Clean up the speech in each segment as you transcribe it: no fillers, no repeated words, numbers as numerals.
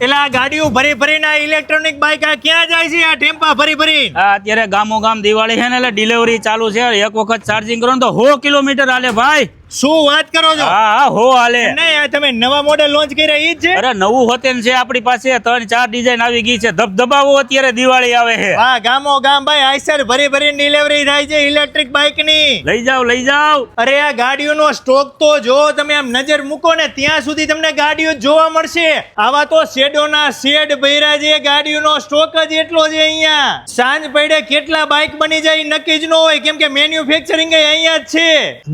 એટલે આ ગાડીઓ ભરી ભરીને આ ઇલેક્ટ્રોનિક બાઇક આ ક્યાં જાય છે? આ ટેમ્પા ભરી ભરી અત્યારે ગામો ગામ દિવાળી છે ને એટલે ડિલિવરી ચાલુ છે. એક વખત ચાર્જિંગ કરો ને તો 100 કિલોમીટર હાલે ભાઈ. શું વાત કરો છો? હા 100 હાલે. નહીં, આ તમે નવા મોડેલ લોન્ચ કર્યા ઈ જ છે? અરે નવું હોતેન છે આપણી પાસે. 3-4 ડિઝાઇન આવી ગઈ છે. ધબધબાવો અત્યારે દિવાળી આવે છે. વાહ, ગામો ગામ ભાઈ આઈસર ભરી ભરીને ડિલિવરી થાય છે ઇલેક્ટ્રિક બાઇક ની. લઈ જાવ. અરે આ ગાડીઓનો સ્ટોક તો જો તમે આમ નજર મૂકો ને ત્યાં સુધી તમને ગાડીઓ જોવા મળશે. આવા તો શેડોના શેડ ભર્યા છે. ગાડીઓનો સ્ટોક જ એટલો છે અહીંયા. સાંજ પડે કેટલા બાઇક બની જાય નક્કી જ ન હોય, કેમ કે મેન્યુફેક્ચરિંગ અહીંયા જ છે.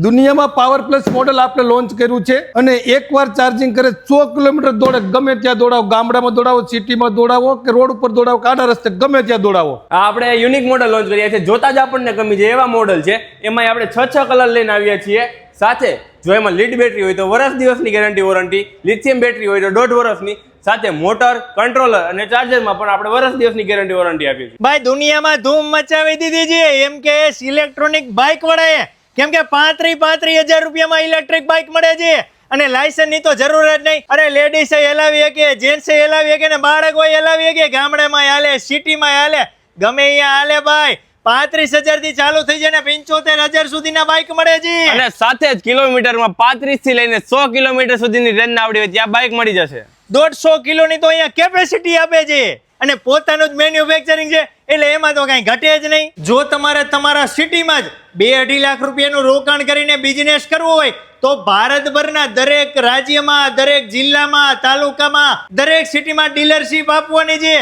દુનિયામાં પાવર પ્લસ મોડેલ આપણે લોન્ચ કર્યું છે અને એકવાર ચાર્જિંગ કરે 100 કિલોમીટર દોડે. ગમે ત્યાં દોડાવો, ગામડામાં દોડાવો, સિટીમાં દોડાવો કે રોડ ઉપર દોડાવો, કાડા રસ્તે ગમે ત્યાં દોડાવો. આપણે યુનિક મોડલ લોન્ચ કર્યા છે. જોતા જ આપણને ગમી જાય એવા મોડલ છે. એમાં આપણે 6 કલર લઈને આવ્યા છીએ. સાથે જો એમાં લીડ બેટરી હોય તો વર્ષ દિવસની ગેરંટી વોરંટી, લિથિયમ બેટરી હોય તો 1.5 વર્ષની, સાથે મોટર, કંટ્રોલર અને ચાર્જરમાં પણ આપણે વર્ષ દિવસની ગેરંટી વોરંટી આપીએ છીએ. ભાઈ દુનિયામાં ધૂમ મચાવી દીધી છે એમ કે ઇલેક્ટ્રોનિક બાઇક વડાએ, કેમ કે 35,000 રૂપિયામાં ઇલેક્ટ્રિક બાઇક મળે છે અને લાયસન્સ ની તો જરૂર જ નહીં. અરે લેડીઝ હલાવી કે જેન્ટ્સ હલાવી કે ને બાળકો હલાવી કે ગામડામાં હાલે, સિટીમાં હાલે, ગમે અહીંયા હાલે ભાઈ. 35,000 થી ચાલુ થઈ જાય ને 75,000 સુધીના બાઇક મળે છે. અને સાથે જ કિલોમીટરમાં 35 થી લઈને 100 કિલોમીટર સુધીની રેન્જ આવડી હોય ત્યાં બાઇક મળી જશે. 150 કિલોની તો અહીંયા કેપેસિટી આપે છે અને પોતાનું જ મેન્યુફેક્ચરિંગ છે એટલે એમાં તો કઈ ઘટે જ નહીં. જો તમારે તમારા સિટીમાં જ 2-2.5 લાખ રૂપિયાનું રોકાણ કરીને બિઝનેસ કરવો હોય તો ભારતભરના દરેક રાજ્યમાં, દરેક જિલ્લામાં, તાલુકામાં, દરેક સિટીમાં ડીલરશીપ આપવાની છે.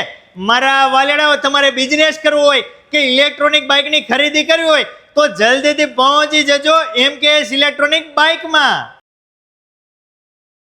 મારા વાલેડાઓ, તમારે બિઝનેસ કરવો હોય કે ઇલેક્ટ્રોનિક બાઇકની ખરીદી કરવી હોય તો જલ્દીથી પહોંચી જજો MKS ઇલેક્ટ્રોનિક બાઇકમાં.